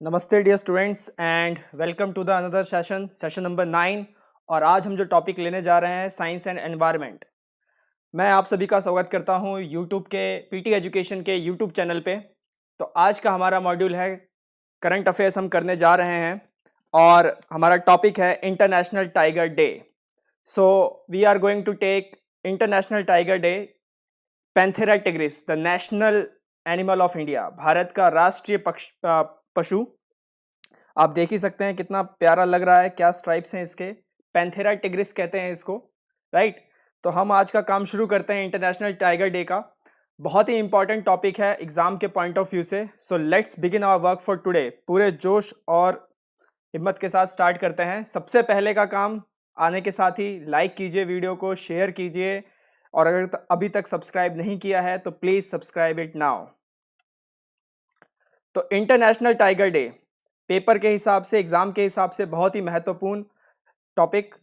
नमस्ते dear students and welcome to the another session number 9। और आज हम जो टॉपिक लेने जा रहे हैं साइंस एंड एनवायरनमेंट। मैं आप सभी का स्वागत करता हूं यूट्यूब के पीटी एजुकेशन के यूट्यूब चैनल पे। तो आज का हमारा मॉड्यूल है करंट अफेयर्स हम करने जा रहे हैं और हमारा टॉपिक है international tiger day. So we are going to take international tiger day. Panthera tigris the national animal of India, Bharat का राष्ट्रीय पशु। आप देख ही सकते हैं कितना प्यारा लग रहा है, क्या स्ट्राइप्स हैं इसके। पैंथेरा टिग्रिस कहते हैं इसको, राइट। तो हम आज का काम शुरू करते हैं इंटरनेशनल टाइगर डे का। बहुत ही इंपॉर्टेंट टॉपिक है एग्जाम के पॉइंट ऑफ व्यू से। So let's begin our work for today. पूरे जोश और हिम्मत के साथ स्टार्ट करते हैं। सबसे पहले का काम, आने के साथ ही लाइक कीजिए, वीडियो को शेयर कीजिए, और अगर अभी तक सब्सक्राइब नहीं किया है तो प्लीज सब्सक्राइब इट नाउ। तो इंटरनेशनल टाइगर डे पेपर के हिसाब से, एग्जाम के हिसाब से बहुत ही महत्वपूर्ण topic.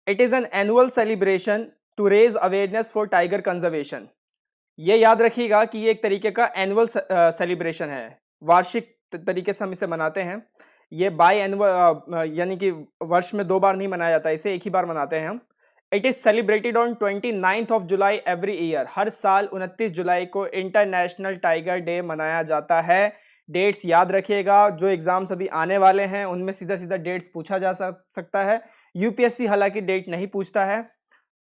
It is an annual celebration to raise awareness for tiger conservation. ये याद रखिएगा कि ये एक तरीके का एनुअल सेलिब्रेशन है, वार्षिक तरीके से हम इसे मनाते हैं। ये बाई एनुअल यानी कि वर्ष में 2 बार नहीं मनाया जाता, इसे एक ही बार मनाते हैं हम। It is celebrated on 29th of July every year. हर साल 29 जुलाई को इंटरनेशनल टाइगर डे मनाया जाता है। डेट्स याद रखिएगा, जो एग्जाम्स अभी आने वाले हैं उनमें सीधा सीधा डेट्स पूछा जा सकता है। यूपीएससी हालांकि डेट नहीं पूछता है,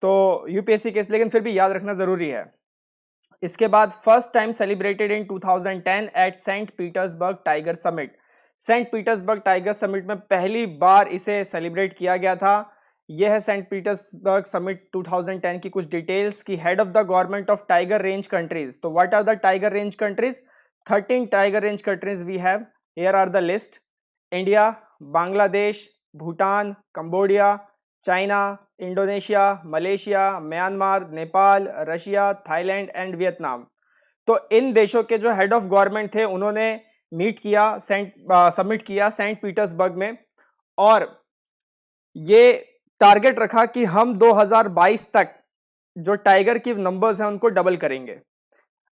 तो यूपीएससी केस, लेकिन फिर भी याद रखना जरूरी है। इसके बाद first time celebrated in 2010 at Saint Petersburg Tiger Summit. Saint Petersburg Tiger Summit में पहली बार इसे सेलिब्रेट किया गया था। यह है सेंट पीटर्सबर्ग समिट 2010 की कुछ डिटेल्स की। Head of the government of tiger range countries. तो what are the tiger range countries? 13 tiger range countries we have. Here are the list: India, Bangladesh, Bhutan, Cambodia, China, Indonesia, Malaysia, Myanmar, Nepal, Russia, Thailand and Vietnam. तो इन देशों के जो head of government थे उन्होंने meet किया, submit किया सेंट पीटर्सबर्ग में, और ये टारगेट रखा कि हम 2022 तक जो टाइगर की नंबर्स हैं उनको डबल करेंगे।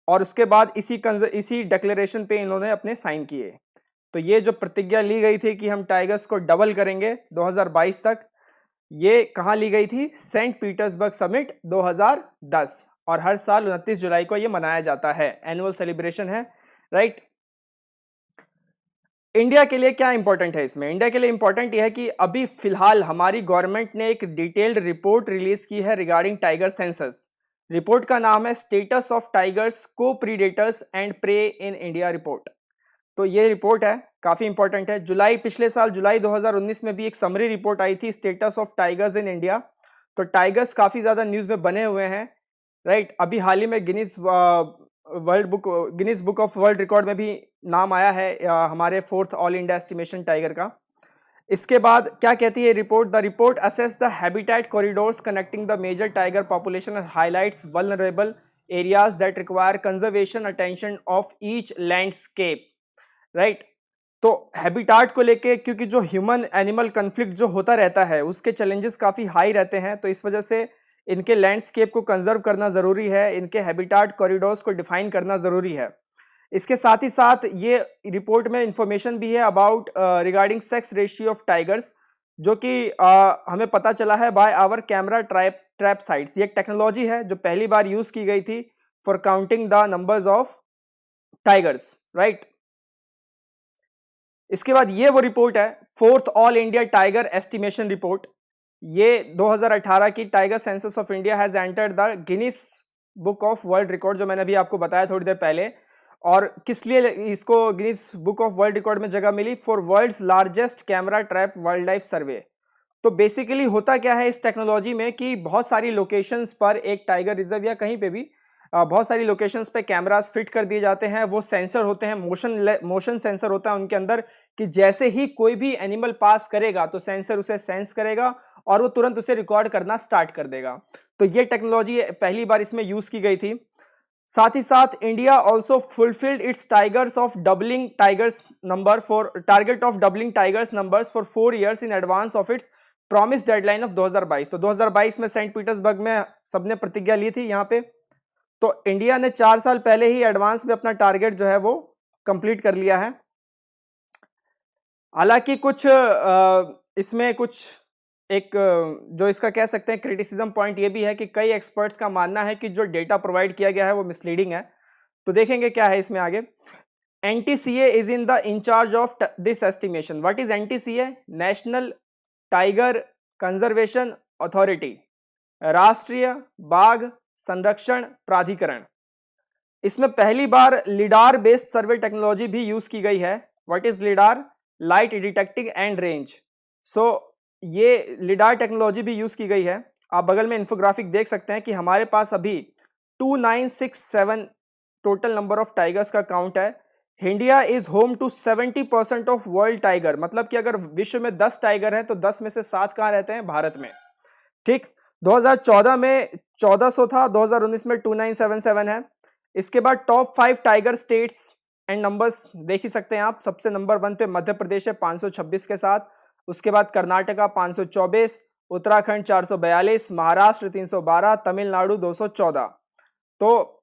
और उसके बाद इसी डिक्लेरेशन पे इन्होंने अपने साइन किए। तो ये जो प्रतिज्ञा ली गई थी कि हम टाइगर्स को डबल करेंगे 2022 तक, ये कहाँ ली गई थी? Saint Petersburg summit 2010। और हर साल 29 जुलाई को ये मनाया जाता है, एनुअल सेलिब्रेशन है, राइट। इंडिया के लिए क्या इंपॉर्टेंट है इसमें? इंडिया के लिए इंपॉर्टेंट यह है कि अभी फिलहाल हमारी गवर्नमेंट ने एक डिटेल्ड रिपोर्ट रिलीज की है रिगार्डिंग टाइगर सेंसस। रिपोर्ट का नाम है status of tigers, co-predators and prey in India report. तो ये रिपोर्ट है, काफी इंपॉर्टेंट है। पिछले साल जुलाई 2019 में भी एक समरी रिपोर्ट आई थी, status of tigers in India. तो टाइगर्स काफी ज्यादा न्यूज में बने हुए हैं, राइट। अभी हाल ही में Guinness book of world record में भी नाम आया है हमारे 4th all India estimation tiger का। इसके बाद क्या कहती है report? The report assess the habitat corridors connecting the major tiger population and highlights vulnerable areas that require conservation attention of each landscape, right. तो हैबिटाट को लेके, क्योंकि जो ह्यूमन एनिमल कन्फ्लिक्ट जो होता रहता है उसके चैलेंजेस काफी हाई रहते हैं, तो इस वजह से इनके लैंडस्केप को कंजर्व करना जरूरी है, इनके हैबिटाट कॉरिडोर्स को डिफाइन करना जरूरी है। इसके साथ ही साथ ये रिपोर्ट में इंफॉर्मेशन भी है about regarding sex ratio of tigers, जो कि हमें पता चला है by our camera trap sites. ये एक टेक्नोलॉजी है जो पहली बार यूज की गई थी for counting the numbers of tigers, right. इसके बाद ये वो रिपोर्ट है 4th all India tiger estimation report. ये 2018 की tiger census of India has entered the Guinness book of world record, जो मैंने अभी आपको बताया थोड़ी देर पहले। और किस लिए इसको Guinness book of world record में जगह मिली? For world's largest camera trap wildlife survey. तो बेसिकली होता क्या है इस टेक्नोलॉजी में कि बहुत सारी लोकेशंस पर, एक टाइगर रिजर्व या कहीं पे भी बहुत सारी लोकेशंस पे कैमरास फिट कर दिए जाते हैं। वो सेंसर होते हैं, मोशन सेंसर होता है उनके अंदर, कि जैसे ही कोई भी एनिमल पास करेगा तो सेंसर उसे सेंस करेगा और वो तुरंत उसे रिकॉर्ड करना स्टार्ट कर देगा। तो ये टेक्नोलॉजी पहली बार इसमें यूज की गई थी। साथ ही साथ India also fulfilled it's target of doubling tigers numbers for 4 years in advance of its promise deadline of 2022। तो 2022 में सेंट पीटर्सबर्ग में सबने प्रतिज्ञा ली थी यहाँ पे। तो इंडिया ने 4 साल पहले ही एडवांस में अपना टारगेट जो है वो कंप्लीट कर लिया है। हालांकि कुछ इसमें कुछ एक जो इसका कह सकते हैं क्रिटिसिज्म पॉइंट ये भी है कि कई एक्सपर्ट्स का मानना है कि जो डेटा प्रोवाइड किया गया है वो मिसलीडिंग है। तो देखेंगे क्या है इसमें आगे। NTCA is in the in charge of this estimation. What is NTCA? National tiger conservation authority, राष्ट्रीय बाघ संरक्षण प्राधिकरण। इसमें पहली बार लिडार बेस्ड सर्वे टेक्नोलॉजी भी यूज की गई है। What is lidar? Light detecting and range. So ये लिडार टेक्नोलॉजी भी यूज की गई है। आप बगल में इंफोग्राफिक देख सकते हैं कि हमारे पास अभी 2967 टोटल नंबर ऑफ टाइगर्स का काउंट है। India is home to 70% of world tiger, मतलब कि अगर विश्व में 10 टाइगर हैं तो 10 में से 7 कहाँ रहते हैं? भारत में। ठीक, 2014 में 1400 था, 2019 में 2977 है। इसके बाद top 5 tiger states and numbers देख ही सकते हैं आप। सबसे नंबर 1 पे मध्य प्रदेश है 526 के साथ, उसके बाद कर्नाटका 524, उत्तराखंड 442, महाराष्ट्र 312, तमिलनाडु 214। तो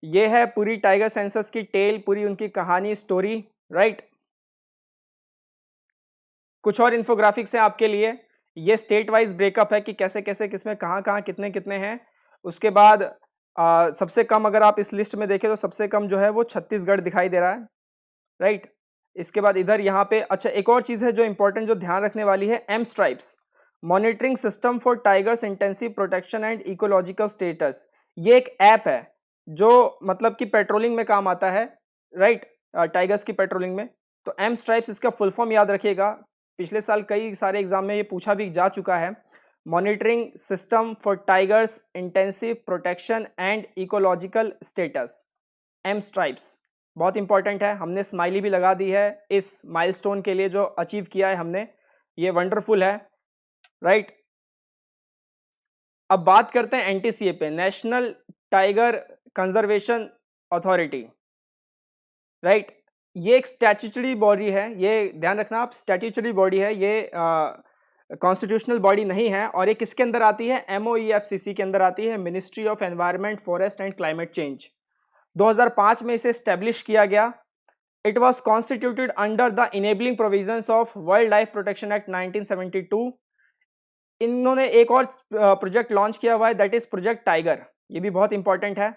ये है पूरी टाइगर सेंसस की टेल, पूरी उनकी कहानी, स्टोरी, राइट। कुछ और इन्फोग्राफिक्स है आपके लिए। ये स्टेट वाइज ब्रेकअप है कि कैसे कैसे किसमें कहाँ कहाँ कितने कितने हैं। उसके बाद सबसे कम अगर आप इस लिस्ट में देखें तो सबसे कम जो है वो छत्तीसगढ़ दिखाई दे रहा है, राइट। इसके बाद इधर यहाँ पे अच्छा एक और चीज है जो इंपॉर्टेंट, जो ध्यान रखने वाली है, M stripes monitoring system for tigers intensive protection and ecological status. ये एक ऐप है जो मतलब कि पेट्रोलिंग में काम आता है, राइट, टाइगर्स की पेट्रोलिंग में। तो एम स्ट्राइप्स इसका फुल फॉर्म याद रखिएगा, पिछले साल कई सारे एग्जाम में ये पूछा भी जा चुका है। Monitoring system for tigers intensive protection and ecological status, M stripes, बहुत इंपॉर्टेंट है। हमने स्माइली भी लगा दी है इस माइलस्टोन के लिए जो अचीव किया है हमने, ये वंडरफुल है, राइट। अब बात करते हैं एनटीसीए पे, national tiger conservation authority, right. ये एक स्टैट्यूटरी बॉडी है, ये ध्यान रखना आप, स्टैट्यूटरी बॉडी है, ये कॉन्स्टिट्यूशनल बॉडी नहीं है। और ये किसके अंदर आती है? MOEFCC के अंदर आती है, ministry of environment forest and climate change. 2005 में इसे स्टैब्लिश किया गया। It was constituted under the enabling provisions of wild life protection act 1972। इन्होंने एक और प्रोजेक्ट लॉन्च किया हुआ है, दैट इज प्रोजेक्ट टाइगर। ये भी बहुत इंपॉर्टेंट है।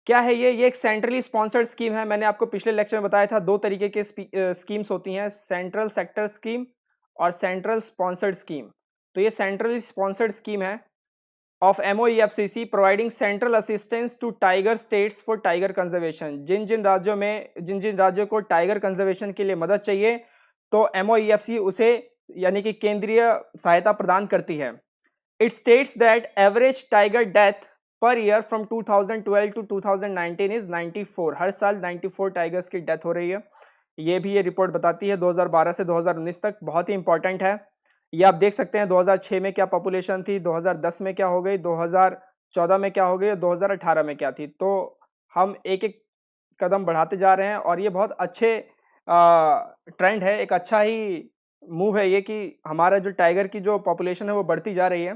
क्या है ये एक सेंट्रली स्पॉन्सर्ड स्कीम है। मैंने आपको पिछले लेक्चर में बताया था दो तरीके के स्कीम्स होती हैं, सेंट्रल सेक्टर स्कीम और सेंट्रल स्पॉन्सर्ड स्कीम। तो ये सेंट्रली स्पॉन्सर्ड स्कीम है of MOEFCC providing central assistance to tiger states for tiger conservation. जिन जिन राज्यों को टाइगर कंजर्वेशन के लिए मदद चाहिए तो MOEFCC उसे यानी कि केंद्रीय सहायता प्रदान करती है। It states that average tiger death per year from 2012 to 2019 is 94। हर साल 94 टाइगर्स की डेथ हो रही है। ये भी ये रिपोर्ट बताती है 2012 से 2019 तक, बहुत ही इंपॉर्टेंट है। ये आप देख सकते हैं 2006 में क्या पॉपुलेशन थी, 2010 में क्या हो गई, 2014 में क्या हो गई, 2018 में क्या थी। तो हम एक एक कदम बढ़ाते जा रहे हैं और ये बहुत अच्छे ट्रेंड है, एक अच्छा ही मूव है ये कि हमारा जो टाइगर की जो पॉपुलेशन है वो बढ़ती जा रही है,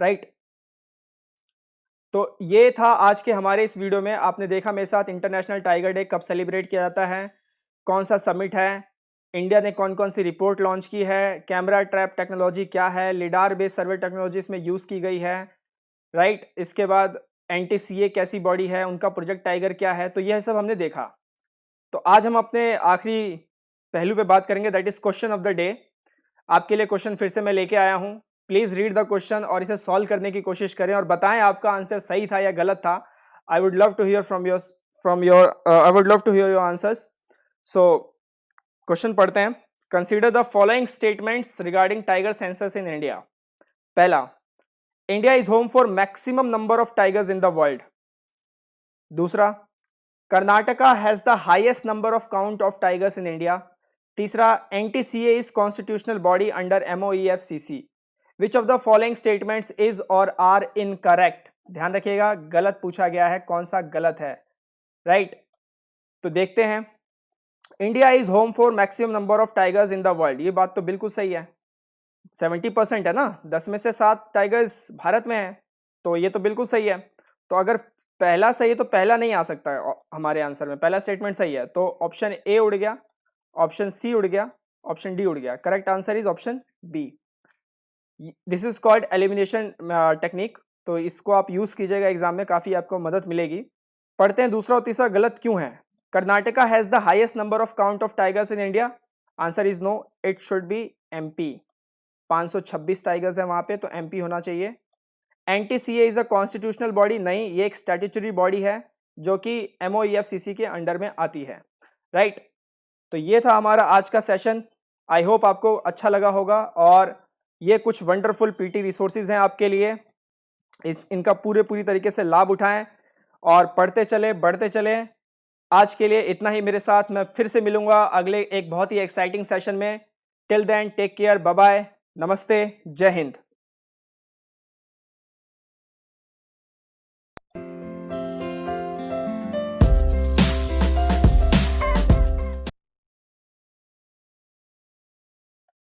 राइट। तो ये था आज के हमारे इस वीडियो में। आपने देखा मेरे साथ इंटरनेशनल टाइगर डे कब सेलिब्रेट किया जाता है, कौन सा समिट है, इंडिया ने कौन कौन सी रिपोर्ट लॉन्च की है, कैमरा ट्रैप टेक्नोलॉजी क्या है, लिडार बेस्ड सर्वे टेक्नोलॉजी इसमें यूज़ की गई है, राइट। इसके बाद NTCA कैसी बॉडी है, उनका प्रोजेक्ट टाइगर क्या है। तो यह सब हमने देखा। तो आज हम अपने आखिरी पहलू पे बात करेंगे, that is question of the day. आपके लिए क्वेश्चन फिर से मैं लेके आया हूँ। प्लीज रीड द क्वेश्चन और इसे सॉल्व करने की कोशिश करें और बताएं आपका आंसर सही था या गलत था। I would love to hear your answers. So question पढ़ते हैं। Consider the following statements regarding tiger census in India. पहला, India is home for maximum number of tigers in the world. दूसरा, Karnataka has the highest number of count of tigers in India. तीसरा, NTCA is constitutional body under MOEFCC। Which of the following statements is और are incorrect. ध्यान रखिएगा, गलत पूछा गया है, कौन सा गलत है, राइट। तो देखते हैं। India is home for maximum number of tigers in the world, ये बात तो बिल्कुल सही है। 70% है ना, 10 में से 7 टाइगर्स भारत में है, तो ये तो बिल्कुल सही है। तो अगर पहला सही है तो पहला नहीं आ सकता है हमारे आंसर में, पहला स्टेटमेंट सही है। तो ऑप्शन ए उड़ गया, ऑप्शन सी उड़ गया, ऑप्शन डी उड़ गया, correct answer is option B. This is called elimination technique, तो इसको आप यूज कीजिएगा एग्जाम में, काफी आपको मदद मिलेगी। पढ़ते हैं दूसरा और तीसरा गलत क्यों है। Karnataka has the highest number of count of tigers in India, answer is no, it should be MP. 526 tigers है वहां पे, तो एमपी होना चाहिए। NTCA is a constitutional body, नहीं, ये एक स्टैट्यूटरी बॉडी है जो कि एमओईएफसीसी के अंडर में आती है, राइट। तो ये था हमारा आज का सेशन, आई होप आपको अच्छा लगा होगा, और ये कुछ वंडरफुल पीटी रिसोर्सेज हैं आपके लिए, इनका पूरी तरीके से लाभ उठाएं और पढ़ते चले, बढ़ते चले। आज के लिए इतना ही मेरे साथ, मैं फिर से मिलूंगा अगले एक बहुत ही एक्साइटिंग सेशन में। Till then take care, bye bye, नमस्ते, जय हिंद।